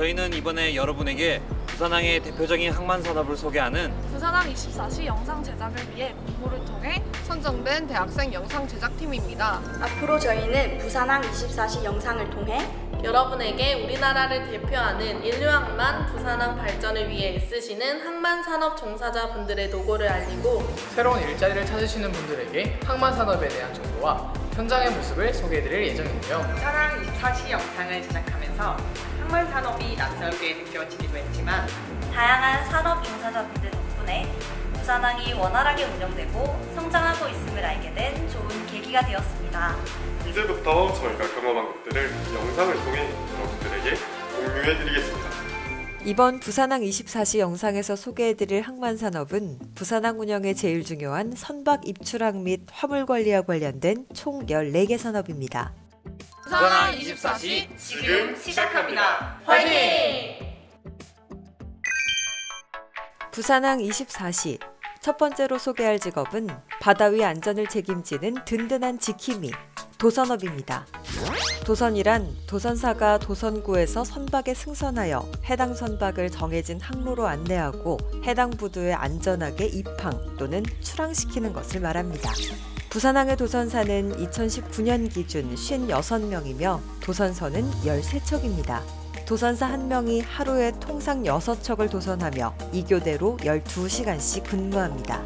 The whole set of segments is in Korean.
저희는 이번에 여러분에게 부산항의 대표적인 항만 산업을 소개하는 부산항 24시 영상 제작을 위해 공모를 통해 선정된 대학생 영상 제작팀입니다. 앞으로 저희는 부산항 24시 영상을 통해 여러분에게 우리나라를 대표하는 인류항만 부산항 발전을 위해 애쓰시는 항만산업 종사자분들의 노고를 알리고 새로운 일자리를 찾으시는 분들에게 항만산업에 대한 정보와 현장의 모습을 소개해드릴 예정인데요. 부산항 24시 영상을 제작하면서 항만산업이 낯설게 느껴지기도 했지만 다양한 산업 종사자분들 덕분에 부산항이 원활하게 운영되고 성장하고 있음을 알게 된 좋은 계기가 되었습니다. 이제부터 저희가 경험한 것들을 영상을 통해 여러분들에게 공유해드리겠습니다. 이번 부산항 24시 영상에서 소개해드릴 항만산업은 부산항 운영에 제일 중요한 선박 입출항 및 화물 관리와 관련된 총 14개 산업입니다. 부산항 24시 지금 시작합니다. 화이팅! 부산항 24시 첫 번째로 소개할 직업은 바다 위 안전을 책임지는 든든한 지킴이, 도선업입니다. 도선이란 도선사가 도선구에서 선박에 승선하여 해당 선박을 정해진 항로로 안내하고 해당 부두에 안전하게 입항 또는 출항시키는 것을 말합니다. 부산항의 도선사는 2019년 기준 56명이며 도선선은 13척입니다. 도선사 1명이 하루에 통상 6척을 도선하며 2교대로 12시간씩 근무합니다.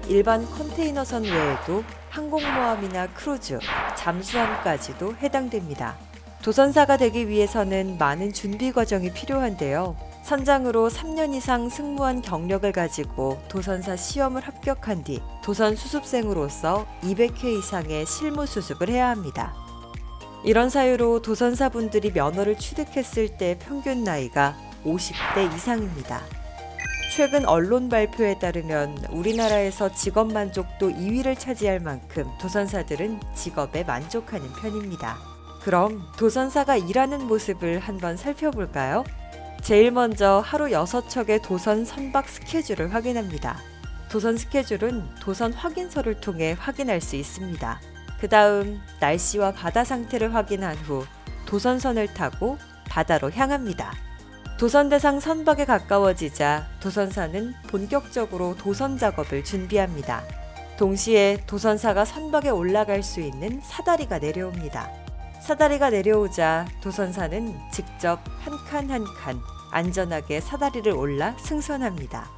일반 컨테이너선 외에도 항공모함이나 크루즈, 잠수함까지도 해당됩니다. 도선사가 되기 위해서는 많은 준비 과정이 필요한데요. 선장으로 3년 이상 승무원 경력을 가지고 도선사 시험을 합격한 뒤 도선 수습생으로서 200회 이상의 실무 수습을 해야 합니다. 이런 사유로 도선사분들이 면허를 취득했을 때 평균 나이가 50대 이상입니다. 최근 언론 발표에 따르면 우리나라에서 직업 만족도 2위를 차지할 만큼 도선사들은 직업에 만족하는 편입니다. 그럼 도선사가 일하는 모습을 한번 살펴볼까요? 제일 먼저 하루 6척의 도선 선박 스케줄을 확인합니다. 도선 스케줄은 도선 확인서를 통해 확인할 수 있습니다. 그 다음 날씨와 바다 상태를 확인한 후 도선선을 타고 바다로 향합니다. 도선 대상 선박에 가까워지자 도선사는 본격적으로 도선 작업을 준비합니다. 동시에 도선사가 선박에 올라갈 수 있는 사다리가 내려옵니다. 사다리가 내려오자 도선사는 직접 한 칸 한 칸 안전하게 사다리를 올라 승선합니다.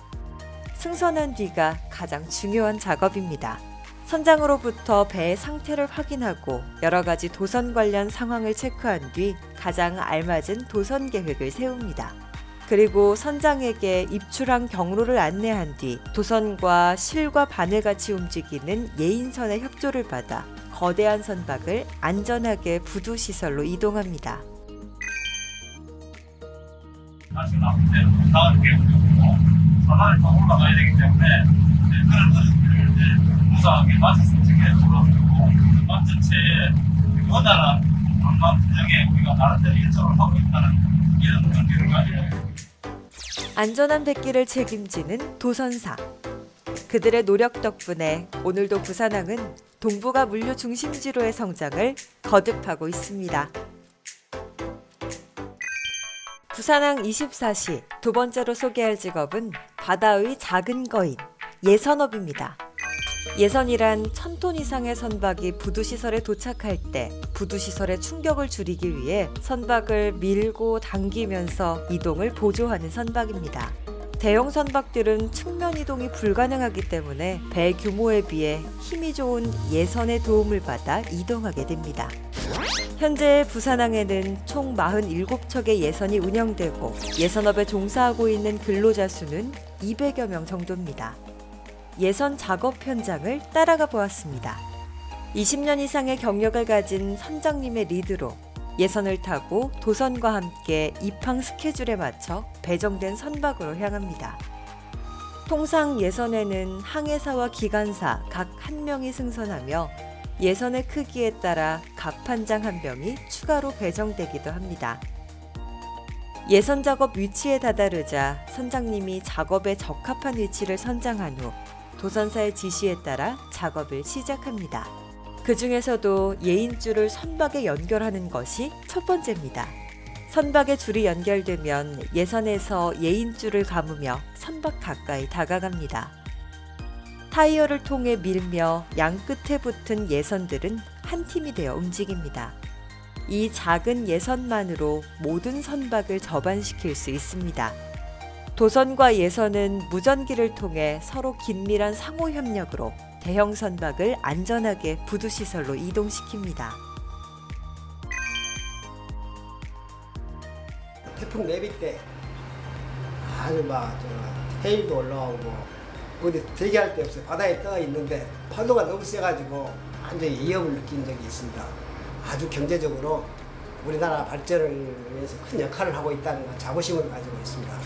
승선한 뒤가 가장 중요한 작업입니다. 선장으로부터 배의 상태를 확인하고 여러 가지 도선 관련 상황을 체크한 뒤 가장 알맞은 도선 계획을 세웁니다. 그리고 선장에게 입출항 경로를 안내한 뒤 도선과 실과 바늘같이 움직이는 예인선의 협조를 받아 거대한 선박을 안전하게 부두시설로 이동합니다. 다시 나오는데 다음 계획이고 사다리 더 올라가야 되기 때문에 그런 것들을 이제 무사하게 맞았으면 좋겠고 전반 전체에 원활한 전반 분양에 우리가 나름대로 일정을 하고 있다는 이런 전개를 가지고 안전한 백기를 책임지는 도선사. 그들의 노력 덕분에 오늘도 부산항은 동북아 물류 중심지로의 성장을 거듭하고 있습니다. 부산항 24시 두 번째로 소개할 직업은 바다의 작은 거인, 예선업입니다. 예선이란 1000톤 이상의 선박이 부두시설에 도착할 때 부두시설의 충격을 줄이기 위해 선박을 밀고 당기면서 이동을 보조하는 선박입니다. 대형 선박들은 측면 이동이 불가능하기 때문에 배 규모에 비해 힘이 좋은 예선의 도움을 받아 이동하게 됩니다. 현재 부산항에는 총 47척의 예선이 운영되고 예선업에 종사하고 있는 근로자 수는 200여 명 정도입니다. 예선 작업 현장을 따라가 보았습니다. 20년 이상의 경력을 가진 선장님의 리드로 예선을 타고 도선과 함께 입항 스케줄에 맞춰 배정된 선박으로 향합니다. 통상 예선에는 항해사와 기관사 각 1명이 승선하며 예선의 크기에 따라 갑판장 1명이 추가로 배정되기도 합니다. 예선 작업 위치에 다다르자 선장님이 작업에 적합한 위치를 선정한 후 도선사의 지시에 따라 작업을 시작합니다. 그 중에서도 예인줄을 선박에 연결하는 것이 첫 번째입니다. 선박의 줄이 연결되면 예선에서 예인줄을 감으며 선박 가까이 다가갑니다. 타이어를 통해 밀며 양 끝에 붙은 예선들은 한 팀이 되어 움직입니다. 이 작은 예선만으로 모든 선박을 접안시킬 수 있습니다. 도선과 예선은 무전기를 통해 서로 긴밀한 상호 협력으로 대형 선박을 안전하게 부두시설로 이동시킵니다. 태풍 내비 때 아주 해일도 올라오고 어디 대기할 데 없어요. 바다에 떠 있는데 파도가 너무 세가지고 완전히 위협을 느낀 적이 있습니다. 아주 경제적으로 우리나라 발전을 위해서 큰 역할을 하고 있다는 자부심을 가지고 있습니다.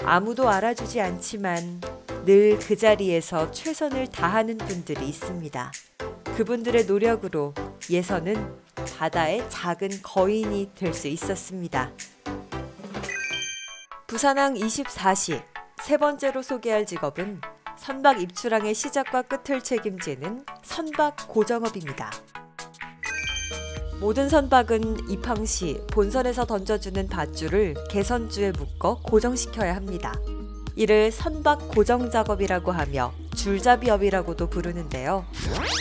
아무도 알아주지 않지만 늘 그 자리에서 최선을 다하는 분들이 있습니다. 그분들의 노력으로 예선은 바다의 작은 거인이 될 수 있었습니다. 부산항 24시 세 번째로 소개할 직업은 선박 입출항의 시작과 끝을 책임지는 선박 고정업입니다. 모든 선박은 입항 시 본선에서 던져주는 밧줄을 개선주에 묶어 고정시켜야 합니다. 이를 선박 고정 작업이라고 하며 줄잡이업이라고도 부르는데요.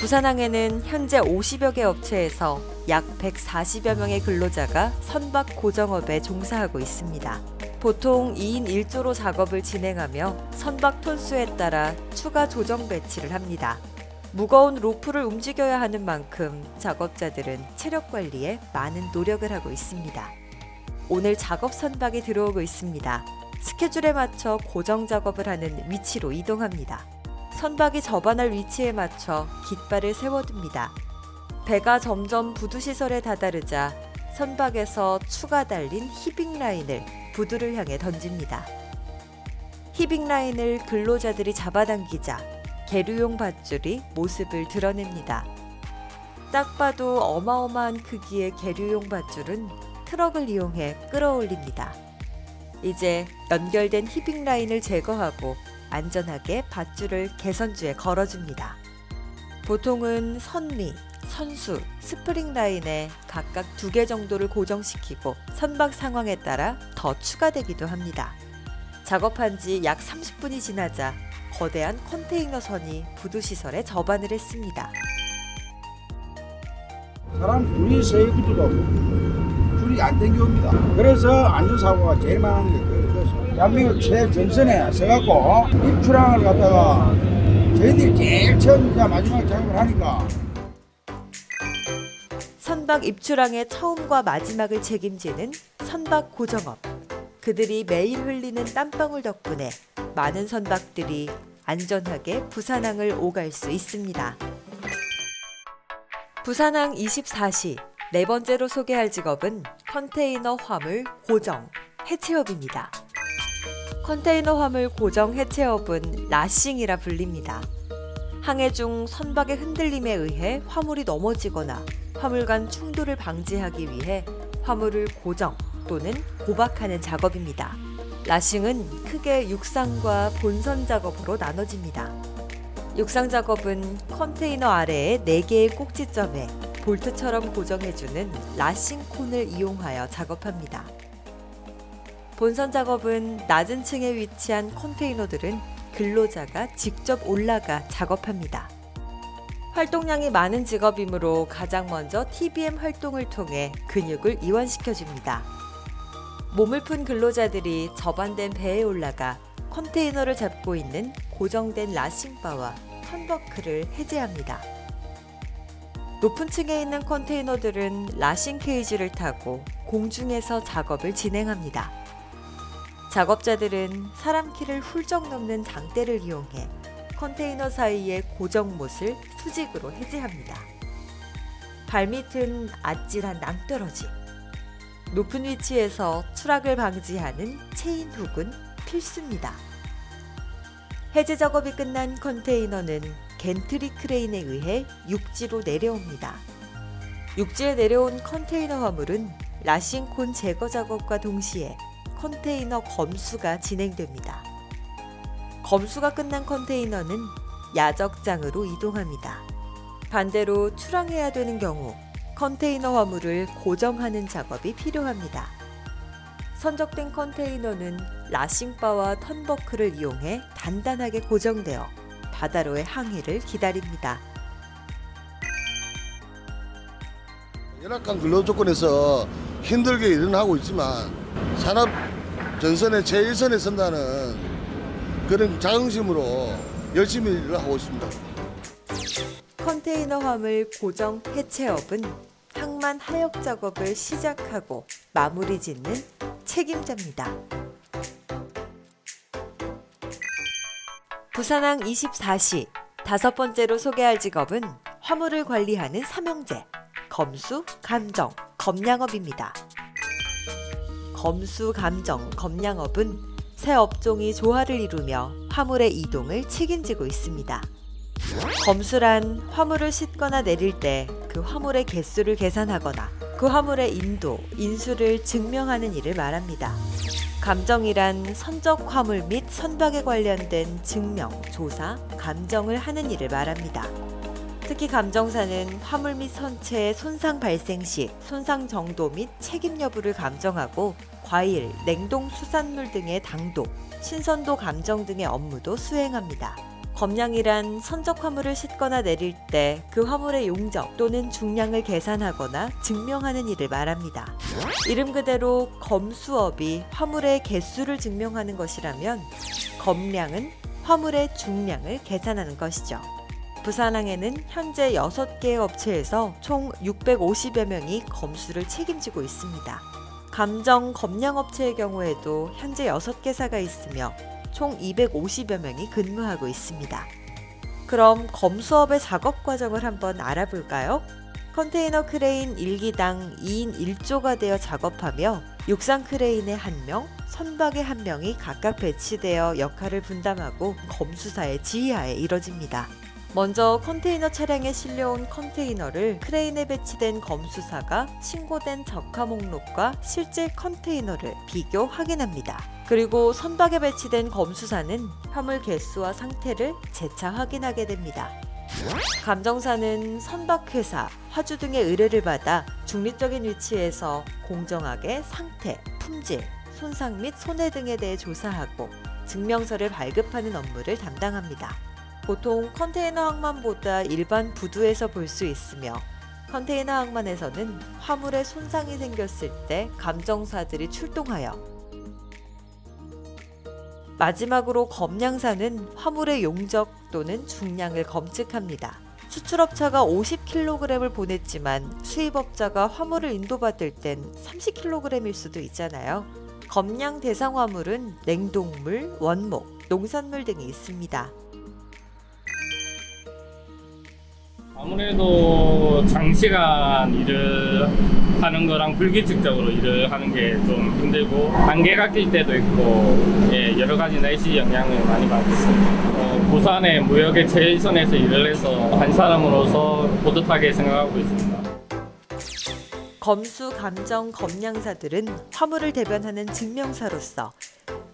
부산항에는 현재 50여 개 업체에서 약 140여 명의 근로자가 선박 고정업에 종사하고 있습니다. 보통 2인 1조로 작업을 진행하며 선박 톤수에 따라 추가 조정 배치를 합니다. 무거운 로프를 움직여야 하는 만큼 작업자들은 체력 관리에 많은 노력을 하고 있습니다. 오늘 작업 선박이 들어오고 있습니다. 스케줄에 맞춰 고정 작업을 하는 위치로 이동합니다. 선박이 접안할 위치에 맞춰 깃발을 세워둡니다. 배가 점점 부두시설에 다다르자 선박에서 추가 달린 히빙 라인을 부두를 향해 던집니다. 히빙 라인을 근로자들이 잡아당기자 계류용 밧줄이 모습을 드러냅니다. 딱 봐도 어마어마한 크기의 계류용 밧줄은 트럭을 이용해 끌어올립니다. 이제 연결된 히빙 라인을 제거하고 안전하게 밧줄을 개선주에 걸어줍니다. 보통은 선미, 선수, 스프링 라인에 각각 2개 정도를 고정시키고 선박 상황에 따라 더 추가되기도 합니다. 작업한 지 약 30분이 지나자 거대한 컨테이너 선이 부두시설에 접안을 했습니다. 사람 둘이 서 있기도 줄이 안 당겨옵니다. 그래서 안전사고가 제일 많은 게 그래서 대한민국 최전선에 서갖고 입출항을 갖다가 저희들이 제일 처음이자 마지막 작업을 하니까 선박 입출항의 처음과 마지막을 책임지는 선박 고정업. 그들이 매일 흘리는 땀방울 덕분에 많은 선박들이 안전하게 부산항을 오갈 수 있습니다. 부산항 24시 네 번째로 소개할 직업은 컨테이너 화물 고정, 해체업입니다. 컨테이너 화물 고정 해체업은 라싱이라 불립니다. 항해 중 선박의 흔들림에 의해 화물이 넘어지거나 화물 간 충돌을 방지하기 위해 화물을 고정 또는 고박하는 작업입니다. 라싱은 크게 육상과 본선 작업으로 나눠집니다. 육상 작업은 컨테이너 아래에 4개의 꼭지점에 볼트처럼 고정해주는 라싱 콘을 이용하여 작업합니다. 본선 작업은 낮은 층에 위치한 컨테이너들은 근로자가 직접 올라가 작업합니다. 활동량이 많은 직업이므로 가장 먼저 TBM 활동을 통해 근육을 이완시켜줍니다. 몸을 푼 근로자들이 접안된 배에 올라가 컨테이너를 잡고 있는 고정된 라싱바와 턴버클을 해제합니다. 높은 층에 있는 컨테이너들은 라싱 케이지를 타고 공중에서 작업을 진행합니다. 작업자들은 사람 키를 훌쩍 넘는 장대를 이용해 컨테이너 사이의 고정못을 수직으로 해제합니다. 발밑은 아찔한 낭떠러지. 높은 위치에서 추락을 방지하는 체인 훅은 필수입니다. 해제 작업이 끝난 컨테이너는 겐트리 크레인에 의해 육지로 내려옵니다. 육지에 내려온 컨테이너 화물은 라싱콘 제거 작업과 동시에 컨테이너 검수가 진행됩니다. 검수가 끝난 컨테이너는 야적장으로 이동합니다. 반대로 출항해야 되는 경우 컨테이너 화물을 고정하는 작업이 필요합니다. 선적된 컨테이너는 라싱바와 턴버클을 이용해 단단하게 고정되어 바다로의 항해를 기다립니다. 열악한 근로 조건에서 힘들게 일은 하고 있지만 산업 전선의 제1선에 선다는 그런 자긍심으로 열심히 일을 하고 있습니다. 컨테이너 화물 고정 해체업은 항만 하역 작업을 시작하고 마무리 짓는 책임자입니다. 부산항 24시 다섯 번째로 소개할 직업은 화물을 관리하는 삼형제 검수, 감정, 검량업입니다. 검수, 감정, 검량업은 세 업종이 조화를 이루며 화물의 이동을 책임지고 있습니다. 검수란 화물을 싣거나 내릴 때 그 화물의 개수를 계산하거나 그 화물의 인도, 인수를 증명하는 일을 말합니다. 감정이란 선적 화물 및 선박에 관련된 증명, 조사, 감정을 하는 일을 말합니다. 특히 감정사는 화물 및 선체의 손상 발생 시 손상 정도 및 책임 여부를 감정하고 과일, 냉동 수산물 등의 당도, 신선도 감정 등의 업무도 수행합니다. 검량이란 선적 화물을 싣거나 내릴 때 그 화물의 용적 또는 중량을 계산하거나 증명하는 일을 말합니다. 이름 그대로 검수업이 화물의 개수를 증명하는 것이라면 검량은 화물의 중량을 계산하는 것이죠. 부산항에는 현재 6개의 업체에서 총 650여 명이 검수를 책임지고 있습니다. 감정 검량업체의 경우에도 현재 6개사가 있으며 총 250여 명이 근무하고 있습니다. 그럼 검수업의 작업 과정을 한번 알아볼까요? 컨테이너 크레인 1기당 2인 1조가 되어 작업하며 육상 크레인에 1명, 선박에 1명이 각각 배치되어 역할을 분담하고 검수사의 지휘하에 이뤄집니다. 먼저 컨테이너 차량에 실려온 컨테이너를 크레인에 배치된 검수사가 신고된 적화 목록과 실제 컨테이너를 비교 확인합니다. 그리고 선박에 배치된 검수사는 화물 개수와 상태를 재차 확인하게 됩니다. 감정사는 선박회사, 화주 등의 의뢰를 받아 중립적인 위치에서 공정하게 상태, 품질, 손상 및 손해 등에 대해 조사하고 증명서를 발급하는 업무를 담당합니다. 보통 컨테이너 항만보다 일반 부두에서 볼 수 있으며 컨테이너 항만에서는 화물에 손상이 생겼을 때 감정사들이 출동하여 마지막으로 검량사는 화물의 용적 또는 중량을 검측합니다. 수출업자가 50kg을 보냈지만 수입업자가 화물을 인도받을 땐 30kg일 수도 있잖아요. 검량 대상 화물은 냉동물, 원목, 농산물 등이 있습니다. 아무래도 장시간 일을 하는 거랑 불규칙적으로 일을 하는 게 좀 힘들고 안개가 낄 때도 있고 여러 가지 날씨 영향을 많이 받습니다. 부산의 무역의 제1선에서 일을 해서 한 사람으로서 뿌듯하게 생각하고 있습니다. 검수, 감정, 검량사들은 화물을 대변하는 증명사로서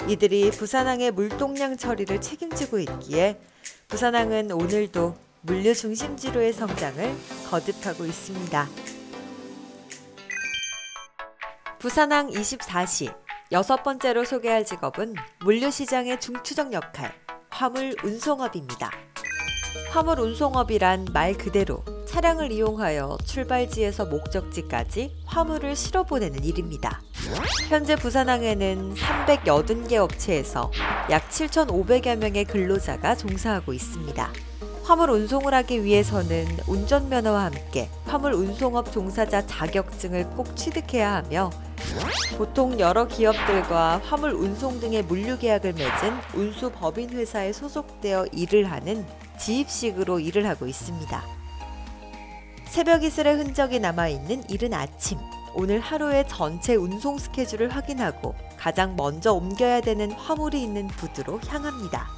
이들이 부산항의 물동량 처리를 책임지고 있기에 부산항은 오늘도 물류 중심지로의 성장을 거듭하고 있습니다. 부산항 24시 여섯 번째로 소개할 직업은 물류시장의 중추적 역할, 화물 운송업입니다. 화물 운송업이란 말 그대로 차량을 이용하여 출발지에서 목적지까지 화물을 실어 보내는 일입니다. 현재 부산항에는 380개 업체에서 약 7,500여 명의 근로자가 종사하고 있습니다. 화물 운송을 하기 위해서는 운전면허와 함께 화물 운송업 종사자 자격증을 꼭 취득해야 하며 보통 여러 기업들과 화물 운송 등의 물류 계약을 맺은 운수법인 회사에 소속되어 일을 하는 지입식으로 일을 하고 있습니다. 새벽 이슬의 흔적이 남아있는 이른 아침, 오늘 하루의 전체 운송 스케줄을 확인하고 가장 먼저 옮겨야 되는 화물이 있는 부두로 향합니다.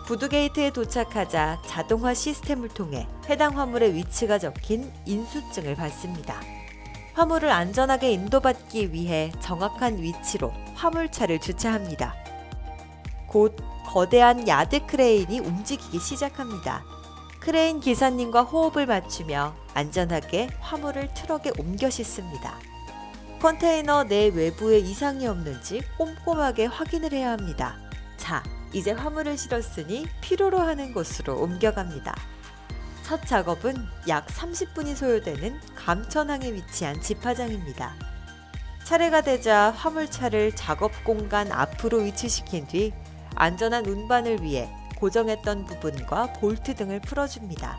부두 게이트에 도착하자 자동화 시스템을 통해 해당 화물의 위치가 적힌 인수증을 받습니다. 화물을 안전하게 인도받기 위해 정확한 위치로 화물차를 주차합니다. 곧 거대한 야드 크레인이 움직이기 시작합니다. 크레인 기사님과 호흡을 맞추며 안전하게 화물을 트럭에 옮겨 싣습니다. 컨테이너 내 외부에 이상이 없는지 꼼꼼하게 확인을 해야 합니다. 자, 이제 화물을 실었으니 필요로 하는 곳으로 옮겨갑니다. 첫 작업은 약 30분이 소요되는 감천항에 위치한 집화장입니다. 차례가 되자 화물차를 작업 공간 앞으로 위치시킨 뒤 안전한 운반을 위해 고정했던 부분과 볼트 등을 풀어줍니다.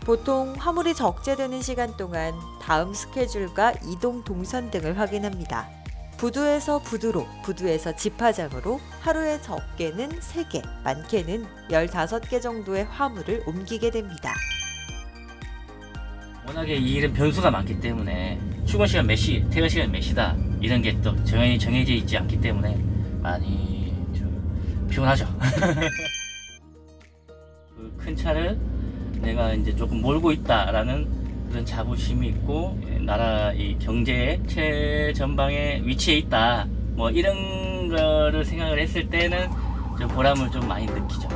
보통 화물이 적재되는 시간 동안 다음 스케줄과 이동 동선 등을 확인합니다. 부두에서 부두로, 부두에서 집화장으로 하루에 적게는 3개, 많게는 15개 정도의 화물을 옮기게 됩니다. 워낙에 이 일은 변수가 많기 때문에 출근 시간 몇 시, 퇴근 시간 몇 시다 이런 게 또 정해져 있지 않기 때문에 많이 좀 피곤하죠. 그 큰 차를 내가 이제 조금 몰고 있다라는 그런 자부심이 있고 나라 이 경제의 최전방에 위치해 있다 뭐 이런 거를 생각을 했을 때는 좀 보람을 좀 많이 느끼죠.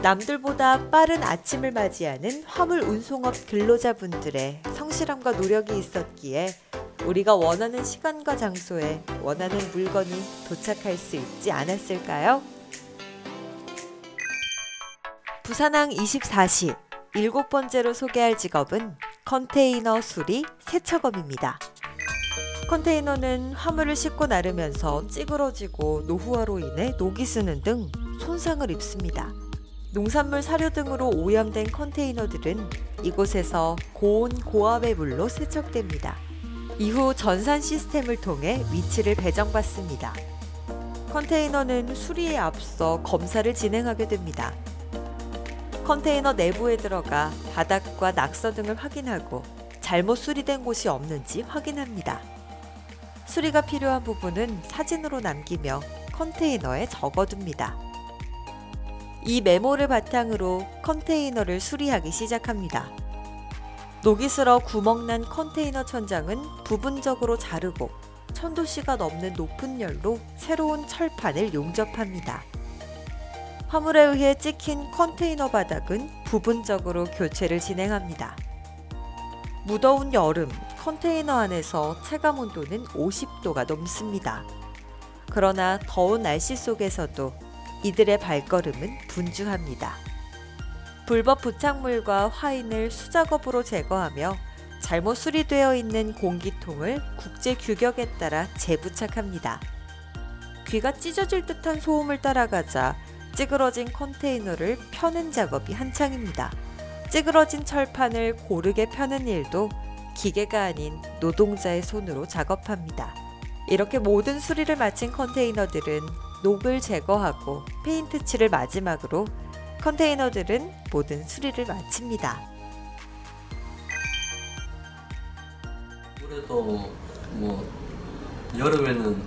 남들보다 빠른 아침을 맞이하는 화물 운송업 근로자분들의 성실함과 노력이 있었기에 우리가 원하는 시간과 장소에 원하는 물건이 도착할 수 있지 않았을까요? 부산항 24시 7번째로 소개할 직업은 컨테이너 수리 세척업입니다. 컨테이너는 화물을 싣고 나르면서 찌그러지고 노후화로 인해 녹이 쓰는 등 손상을 입습니다. 농산물 사료 등으로 오염된 컨테이너들은 이곳에서 고온 고압의 물로 세척됩니다. 이후 전산 시스템을 통해 위치를 배정받습니다. 컨테이너는 수리에 앞서 검사를 진행하게 됩니다. 컨테이너 내부에 들어가 바닥과 낙서 등을 확인하고 잘못 수리된 곳이 없는지 확인합니다. 수리가 필요한 부분은 사진으로 남기며 컨테이너에 적어둡니다. 이 메모를 바탕으로 컨테이너를 수리하기 시작합니다. 녹이 슬어 구멍난 컨테이너 천장은 부분적으로 자르고 1000도씨가 넘는 높은 열로 새로운 철판을 용접합니다. 화물에 의해 찍힌 컨테이너 바닥은 부분적으로 교체를 진행합니다. 무더운 여름, 컨테이너 안에서 체감 온도는 50도가 넘습니다. 그러나 더운 날씨 속에서도 이들의 발걸음은 분주합니다. 불법 부착물과 화인을 수작업으로 제거하며 잘못 수리되어 있는 공기통을 국제 규격에 따라 재부착합니다. 귀가 찢어질 듯한 소음을 따라가자 찌그러진 컨테이너를 펴는 작업이 한창입니다. 찌그러진 철판을 고르게 펴는 일도 기계가 아닌 노동자의 손으로 작업합니다. 이렇게 모든 수리를 마친 컨테이너들은 녹을 제거하고 페인트 칠을 마지막으로 컨테이너들은 모든 수리를 마칩니다. 그래도 뭐 여름에는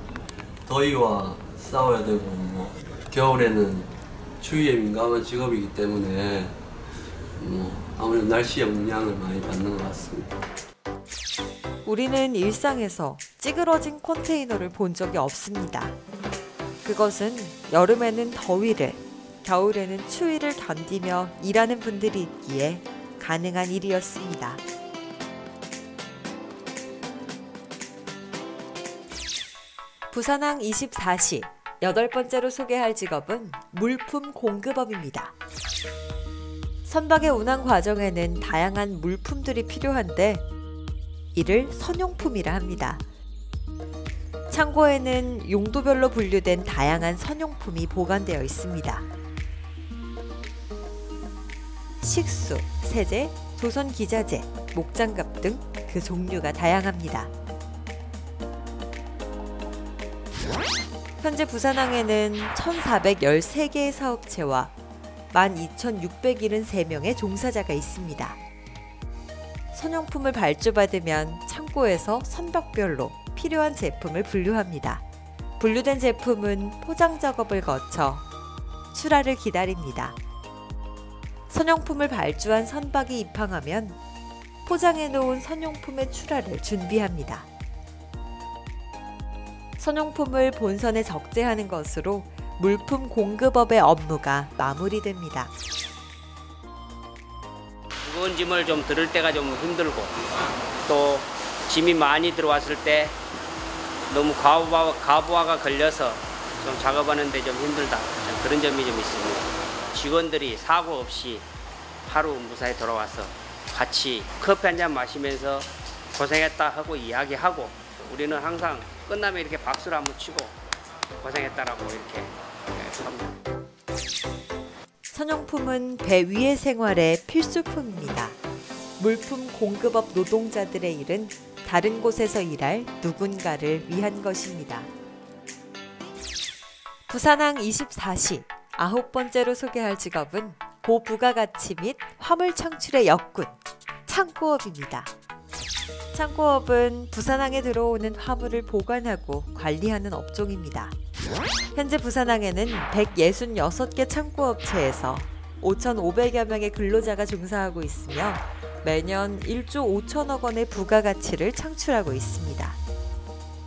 더위와 싸워야 되고 뭐 겨울에는 추위에 민감한 직업이기 때문에 아무래도 날씨의 영향을 많이 받는 것 같습니다. 우리는 일상에서 찌그러진 컨테이너를 본 적이 없습니다. 그것은 여름에는 더위를, 겨울에는 추위를 견디며 일하는 분들이 있기에 가능한 일이었습니다. 부산항 24시 8번째로 소개할 직업은 물품 공급업입니다. 선박의 운항 과정에는 다양한 물품들이 필요한데 이를 선용품이라 합니다. 창고에는 용도별로 분류된 다양한 선용품이 보관되어 있습니다. 식수, 세제, 조선기자재, 목장갑 등 그 종류가 다양합니다. 현재 부산항에는 1,413개의 사업체와 12,673명의 종사자가 있습니다. 선용품을 발주받으면 창고에서 선박별로 필요한 제품을 분류합니다. 분류된 제품은 포장 작업을 거쳐 출하를 기다립니다. 선용품을 발주한 선박이 입항하면 포장해 놓은 선용품의 출하를 준비합니다. 선용품을 본선에 적재하는 것으로 물품 공급업의 업무가 마무리됩니다. 무거운 짐을 좀 들을 때가 좀 힘들고 또 짐이 많이 들어왔을 때 너무 과부하가 걸려서 좀 작업하는데 좀 힘들다. 그런 점이 좀 있습니다. 직원들이 사고 없이 하루 무사히 돌아와서 같이 커피 한잔 마시면서 고생했다 하고 이야기하고 우리는 항상 끝나면 이렇게 박수를 한번 치고 고생했다라고 이렇게 합니다. 선용품은 배 위의 생활의 필수품입니다. 물품 공급업 노동자들의 일은 다른 곳에서 일할 누군가를 위한 것입니다. 부산항 24시 9번째로 소개할 직업은 고부가가치 및 화물 창출의 역군, 창고업입니다. 창고업은 부산항에 들어오는 화물을 보관하고 관리하는 업종입니다. 현재 부산항에는 166개 창고업체에서 5,500여 명의 근로자가 종사하고 있으며 매년 1조 5천억 원의 부가가치를 창출하고 있습니다.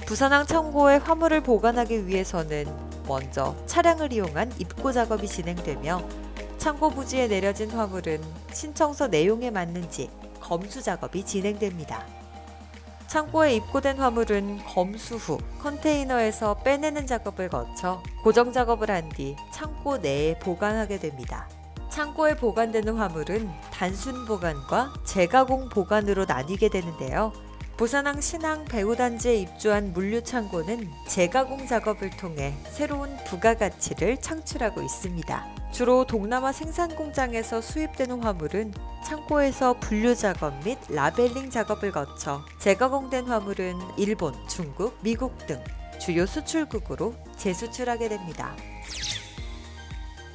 부산항 창고에 화물을 보관하기 위해서는 먼저 차량을 이용한 입고 작업이 진행되며 창고 부지에 내려진 화물은 신청서 내용에 맞는지 검수 작업이 진행됩니다. 창고에 입고된 화물은 검수 후 컨테이너에서 빼내는 작업을 거쳐 고정 작업을 한 뒤 창고 내에 보관하게 됩니다. 창고에 보관되는 화물은 단순 보관과 재가공 보관으로 나뉘게 되는데요. 부산항 신항 배후단지에 입주한 물류창고는 재가공 작업을 통해 새로운 부가가치를 창출하고 있습니다. 주로 동남아 생산공장에서 수입되는 화물은 창고에서 분류 작업 및 라벨링 작업을 거쳐 재가공된 화물은 일본, 중국, 미국 등 주요 수출국으로 재수출하게 됩니다.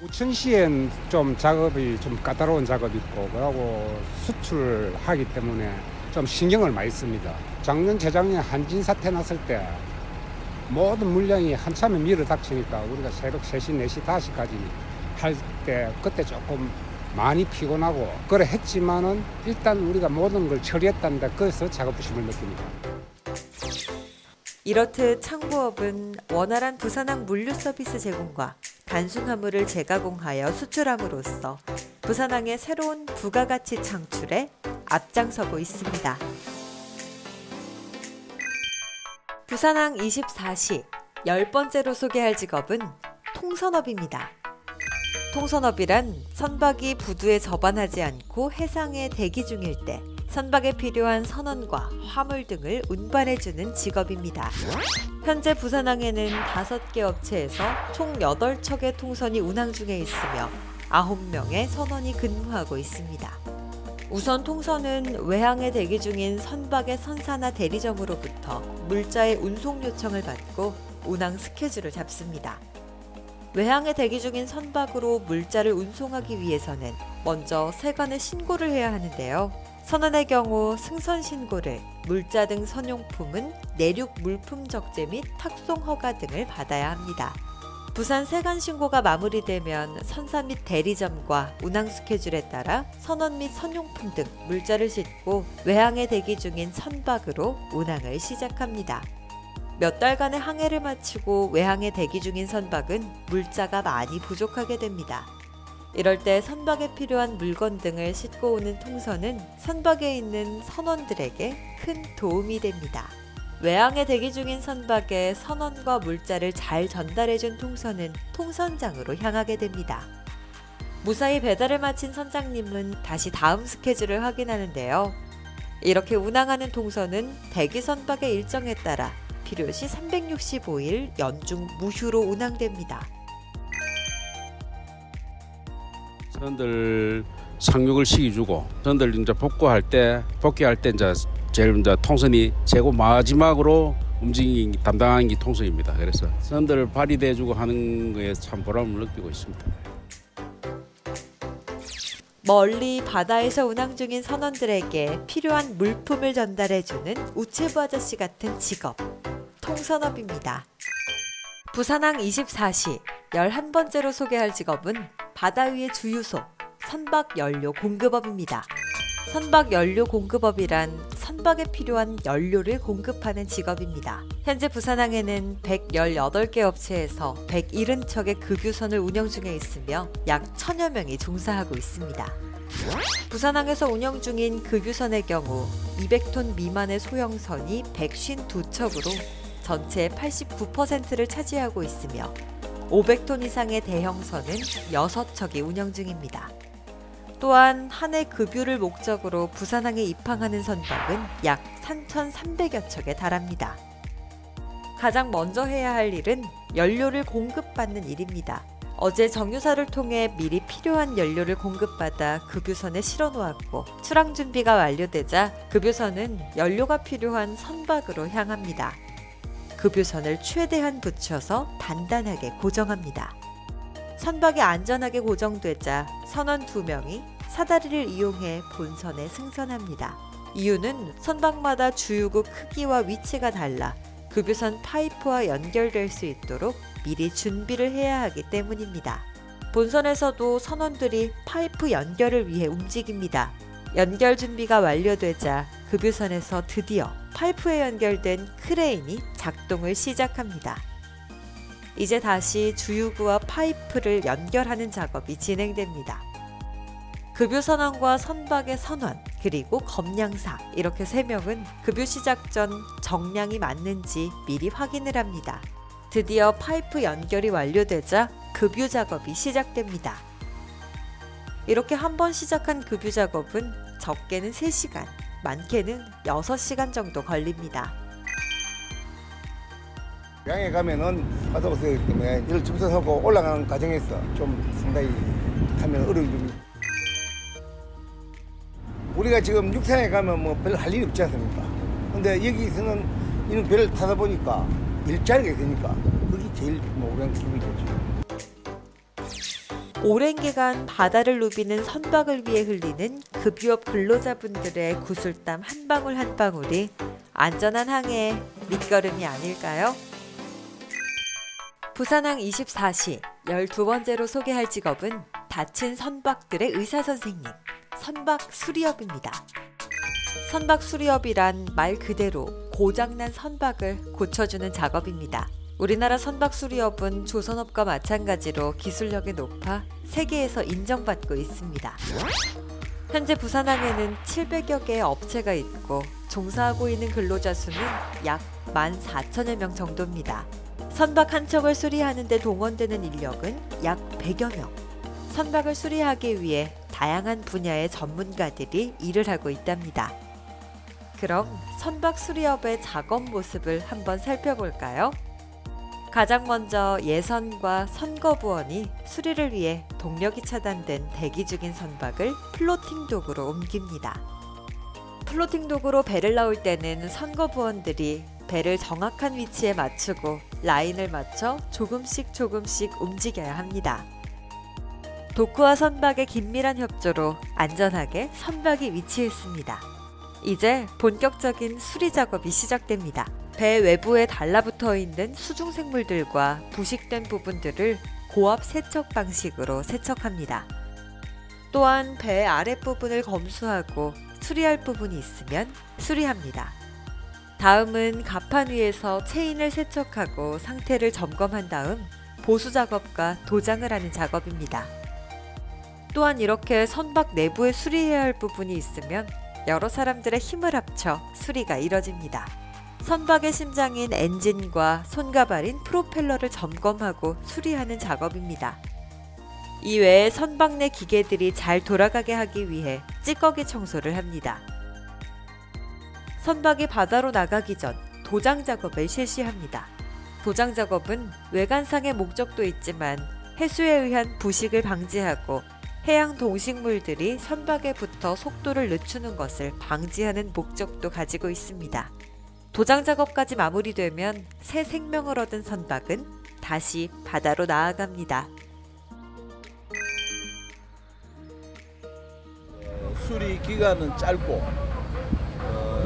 우천시엔 좀 작업이 좀 까다로운 작업이 있고 그러고 수출하기 때문에 좀 신경을 많이 씁니다. 작년, 재작년 한진 사태 났을 때 모든 물량이 한참에 밀어닥치니까 우리가 새벽 3시, 4시, 5시까지 할 때 그때 조금 많이 피곤하고 그래 했지만은 일단 우리가 모든 걸 처리했다는데 거기서 작업부심을 느낍니다. 이렇듯 창고업은 원활한 부산항 물류 서비스 제공과 단순 화물을 재가공하여 수출함으로써 부산항의 새로운 부가가치 창출에 앞장서고 있습니다. 부산항 24시 10번째로 소개할 직업은 통선업입니다. 통선업이란 선박이 부두에 접안하지 않고 해상에 대기 중일 때 선박에 필요한 선원과 화물 등을 운반해주는 직업입니다. 현재 부산항에는 5개 업체에서 총 8척의 통선이 운항 중에 있으며 9명의 선원이 근무하고 있습니다. 우선 통선은 외항에 대기 중인 선박의 선사나 대리점으로부터 물자의 운송 요청을 받고 운항 스케줄을 잡습니다. 외항에 대기 중인 선박으로 물자를 운송하기 위해서는 먼저 세관에 신고를 해야 하는데요. 선원의 경우 승선 신고를, 물자 등 선용품은 내륙 물품 적재 및 탁송 허가 등을 받아야 합니다. 부산 세관 신고가 마무리되면 선사 및 대리점과 운항 스케줄에 따라 선원 및 선용품 등 물자를 싣고 외항에 대기 중인 선박으로 운항을 시작합니다. 몇 달간의 항해를 마치고 외항에 대기 중인 선박은 물자가 많이 부족하게 됩니다. 이럴 때 선박에 필요한 물건 등을 싣고 오는 통선은 선박에 있는 선원들에게 큰 도움이 됩니다. 외항에 대기 중인 선박에 선원과 물자를 잘 전달해준 통선은 통선장으로 향하게 됩니다. 무사히 배달을 마친 선장님은 다시 다음 스케줄을 확인하는데요. 이렇게 운항하는 통선은 대기 선박의 일정에 따라 필요시 365일 연중 무휴로 운항됩니다. 선들 상륙을 시켜주고 선들 이제 복귀할 때 이제 제일 이제 통선이 최고 마지막으로 담당하는 게 통선입니다. 그래서 선들 발휘돼주고 하는 거에 참 보람을 느끼고 있습니다. 멀리 바다에서 운항 중인 선원들에게 필요한 물품을 전달해주는 우체부 아저씨 같은 직업, 통선업입니다. 부산항 24시 11번째로 소개할 직업은 바다 위의 주유소, 선박 연료 공급업입니다. 선박 연료 공급업이란 선박에 필요한 연료를 공급하는 직업입니다. 현재 부산항에는 118개 업체에서 170척의 급유선을 운영 중에 있으며 약 1000여 명이 종사하고 있습니다. 부산항에서 운영 중인 급유선의 경우 200톤 미만의 소형선이 152척으로 전체의 89%를 차지하고 있으며 500톤 이상의 대형선은 6척이 운영 중입니다. 또한 한 해 급유를 목적으로 부산항에 입항하는 선박은 약 3,300여 척에 달합니다. 가장 먼저 해야 할 일은 연료를 공급받는 일입니다. 어제 정유사를 통해 미리 필요한 연료를 공급받아 급유선에 실어 놓았고 출항 준비가 완료되자 급유선은 연료가 필요한 선박으로 향합니다. 급유선을 최대한 붙여서 단단하게 고정합니다. 선박이 안전하게 고정되자 선원 2명이 사다리를 이용해 본선에 승선합니다. 이유는 선박마다 주유구 크기와 위치가 달라 급유선 파이프와 연결될 수 있도록 미리 준비를 해야 하기 때문입니다. 본선에서도 선원들이 파이프 연결을 위해 움직입니다. 연결 준비가 완료되자 급유선에서 드디어 파이프에 연결된 크레인이 작동을 시작합니다. 이제 다시 주유구와 파이프를 연결하는 작업이 진행됩니다. 급유선원과 선박의 선원, 그리고 검량사 이렇게 3명은 급유 시작 전 정량이 맞는지 미리 확인을 합니다. 드디어 파이프 연결이 완료되자 급유 작업이 시작됩니다. 이렇게 한 번 시작한 급유 작업은 적게는 3시간, 많게는 6시간 정도 걸립니다. 양에 가면은 바다가 세기 때문에 이를 접선하고 올라가는 과정에서 좀 상당히 하면 어려운 점이. 우리가 지금 육상에 가면 뭐 별 할 일이 없지 않습니까? 근데 여기서는 이런 배를 타다 보니까 일자리가 되니까 그게 제일 뭐 오랜 기분이 좋죠. 오랜 기간 바다를 누비는 선박을 위해 흘리는 급유업 근로자분들의 구슬땀 한 방울 한 방울이 안전한 항해의 밑거름이 아닐까요? 부산항 24시 12번째로 소개할 직업은 다친 선박들의 의사선생님, 선박 수리업입니다. 선박 수리업이란 말 그대로 고장난 선박을 고쳐주는 작업입니다. 우리나라 선박 수리업은 조선업과 마찬가지로 기술력이 높아 세계에서 인정받고 있습니다. 현재 부산항에는 700여 개의 업체가 있고 종사하고 있는 근로자 수는 약 14,000여 명 정도입니다. 선박 한 척을 수리하는 데 동원되는 인력은 약 100여 명. 선박을 수리하기 위해 다양한 분야의 전문가들이 일을 하고 있답니다. 그럼 선박 수리업의 작업 모습을 한번 살펴볼까요? 가장 먼저 예선과 선거부원이 수리를 위해 동력이 차단된 대기 중인 선박을 플로팅 dok으로 옮깁니다. 플로팅 dok으로 배를 나올 때는 선거부원들이 배를 정확한 위치에 맞추고 라인을 맞춰 조금씩 움직여야 합니다. 도크와 선박의 긴밀한 협조로 안전하게 선박이 위치했습니다. 이제 본격적인 수리 작업이 시작됩니다. 배 외부에 달라붙어 있는 수중생물들과 부식된 부분들을 고압 세척 방식으로 세척합니다. 또한 배 아랫부분을 검수하고 수리할 부분이 있으면 수리합니다. 다음은 갑판 위에서 체인을 세척하고 상태를 점검한 다음 보수 작업과 도장을 하는 작업입니다. 또한 이렇게 선박 내부에 수리해야 할 부분이 있으면 여러 사람들의 힘을 합쳐 수리가 이뤄집니다. 선박의 심장인 엔진과 손가발인 프로펠러를 점검하고 수리하는 작업입니다. 이외에 선박 내 기계들이 잘 돌아가게 하기 위해 찌꺼기 청소를 합니다. 선박이 바다로 나가기 전 도장 작업을 실시합니다. 도장 작업은 외관상의 목적도 있지만 해수에 의한 부식을 방지하고 해양 동식물들이 선박에 붙어 속도를 늦추는 것을 방지하는 목적도 가지고 있습니다. 도장 작업까지 마무리되면 새 생명을 얻은 선박은 다시 바다로 나아갑니다. 수리 기간은 짧고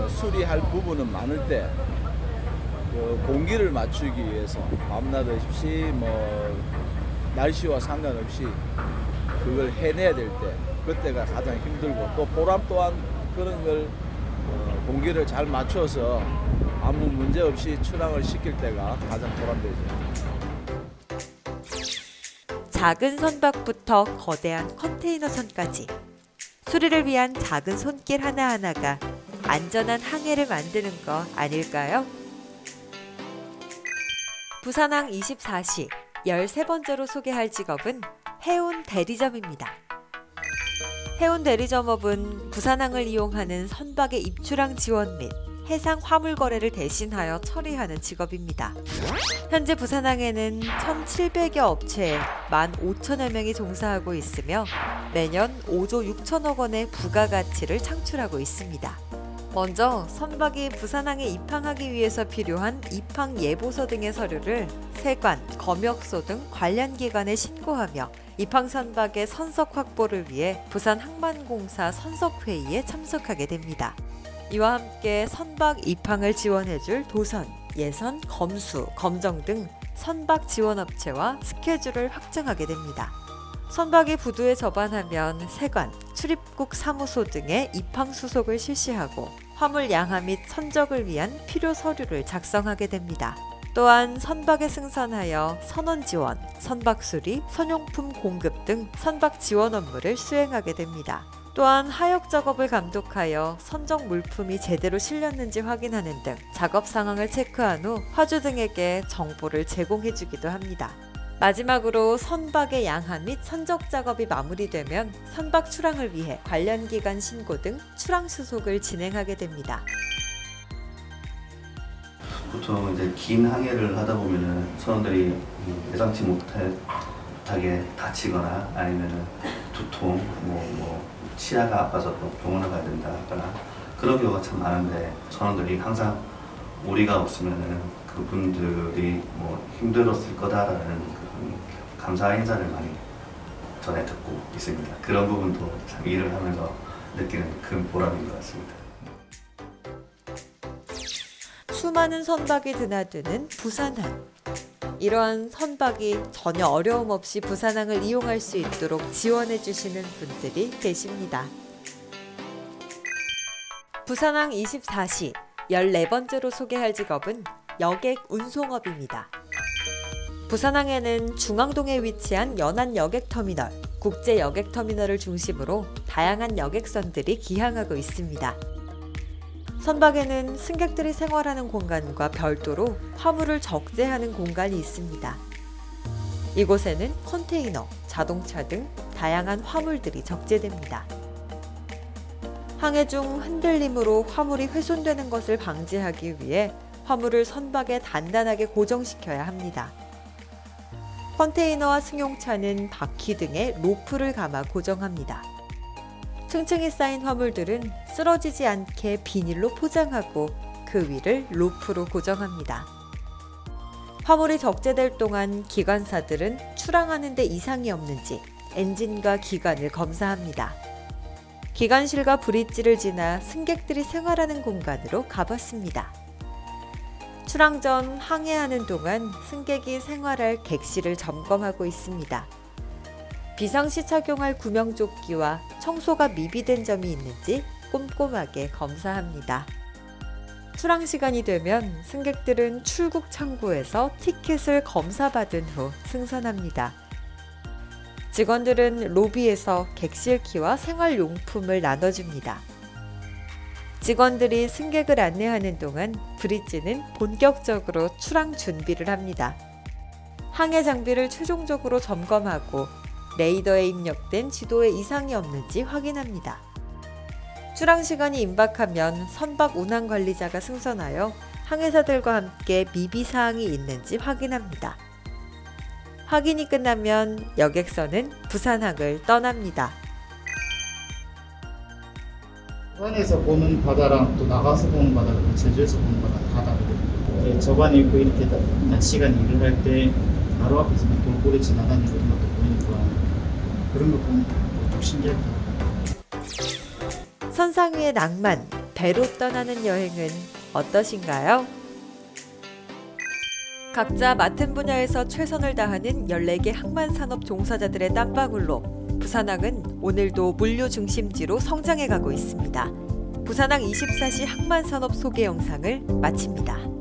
수리할 부분은 많을 때 공기를 맞추기 위해서 밤낮 없이 날씨와 상관없이 그걸 해내야 될 때 그때가 가장 힘들고 또 보람 또한 그런 걸 공기를 잘 맞춰서 아무 문제 없이 출항을 시킬 때가 가장 보람되죠. 작은 선박부터 거대한 컨테이너 선까지 수리를 위한 작은 손길 하나하나가 안전한 항해를 만드는 거 아닐까요? 부산항 24시 13번째로 소개할 직업은 해운 대리점입니다. 해운 대리점업은 부산항을 이용하는 선박의 입출항 지원 및 해상 화물 거래를 대신하여 처리하는 직업입니다. 현재 부산항에는 1,700여 업체에 15,000여 명이 종사하고 있으며 매년 5조 6천억 원의 부가가치를 창출하고 있습니다. 먼저 선박이 부산항에 입항하기 위해서 필요한 입항 예보서 등의 서류를 세관, 검역소 등 관련 기관에 신고하며 입항 선박의 선석 확보를 위해 부산항만공사 선석회의에 참석하게 됩니다. 이와 함께 선박 입항을 지원해줄 도선, 예선, 검수, 검정 등 선박 지원업체와 스케줄을 확정하게 됩니다. 선박이 부두에 접안하면 세관, 출입국 사무소 등의 입항 수속을 실시하고 화물 양하 및 선적을 위한 필요 서류를 작성하게 됩니다. 또한 선박에 승선하여 선원 지원, 선박 수리, 선용품 공급 등 선박 지원 업무를 수행하게 됩니다. 또한 하역 작업을 감독하여 선적 물품이 제대로 실렸는지 확인하는 등 작업 상황을 체크한 후 화주 등에게 정보를 제공해주기도 합니다. 마지막으로 선박의 양하 및 선적 작업이 마무리되면 선박 출항을 위해 관련 기관 신고 등 출항 수속을 진행하게 됩니다. 보통 이제 긴 항해를 하다 보면은 선원들이 예상치 못하게 다치거나 아니면은 두통, 치아가 아파서 또 병원을 가야 된다 하거나 그런 경우가 참 많은데 선원들이 항상 우리가 없으면은 그분들이 힘들었을 거다라는 그런 감사 인사를 많이 전해 듣고 있습니다. 그런 부분도 참 일을 하면서 느끼는 큰 보람인 것 같습니다. 수많은 선박이 드나드는 부산항. 이러한 선박이 전혀 어려움 없이 부산항을 이용할 수 있도록 지원해 주시는 분들이 계십니다. 부산항 24시 14번째로 소개할 직업은 여객 운송업입니다. 부산항에는 중앙동에 위치한 연안 여객터미널, 국제 여객터미널을 중심으로 다양한 여객선들이 기항하고 있습니다. 선박에는 승객들이 생활하는 공간과 별도로 화물을 적재하는 공간이 있습니다. 이곳에는 컨테이너, 자동차 등 다양한 화물들이 적재됩니다. 항해 중 흔들림으로 화물이 훼손되는 것을 방지하기 위해 화물을 선박에 단단하게 고정시켜야 합니다. 컨테이너와 승용차는 바퀴 등에 로프를 감아 고정합니다. 층층이 쌓인 화물들은 쓰러지지 않게 비닐로 포장하고 그 위를 로프로 고정합니다. 화물이 적재될 동안 기관사들은 출항하는 데 이상이 없는지 엔진과 기관을 검사합니다. 기관실과 브릿지를 지나 승객들이 생활하는 공간으로 가봤습니다. 출항 전 항해하는 동안 승객이 생활할 객실을 점검하고 있습니다. 비상시 착용할 구명조끼와 청소가 미비된 점이 있는지 꼼꼼하게 검사합니다. 출항 시간이 되면 승객들은 출국 창구에서 티켓을 검사받은 후 승선합니다. 직원들은 로비에서 객실키와 생활용품을 나눠줍니다. 직원들이 승객을 안내하는 동안 브릿지는 본격적으로 출항 준비를 합니다. 항해 장비를 최종적으로 점검하고 레이더에 입력된 지도에 이상이 없는지 확인합니다. 출항 시간이 임박하면 선박 운항 관리자가 승선하여 항해사들과 함께 미비사항이 있는지 확인합니다. 확인이 끝나면 여객선은 부산항을 떠납니다. 부산에서 보는 바다랑 또 나가서 보는 바다랑 제주에서 보는 바다랑 다 다르거든요. 저반에 있고 이렇게 낮 시간에 일을 할 때 바로 앞에서 돌고래 지나다니는 것도 보이니까 그런 거 보면 좀 신기합니다. 선상 위의 낭만, 배로 떠나는 여행은 어떠신가요? 각자 맡은 분야에서 최선을 다하는 14개 항만산업 종사자들의 땀방울로 부산항은 오늘도 물류 중심지로 성장해가고 있습니다. 부산항 24시 항만산업 소개 영상을 마칩니다.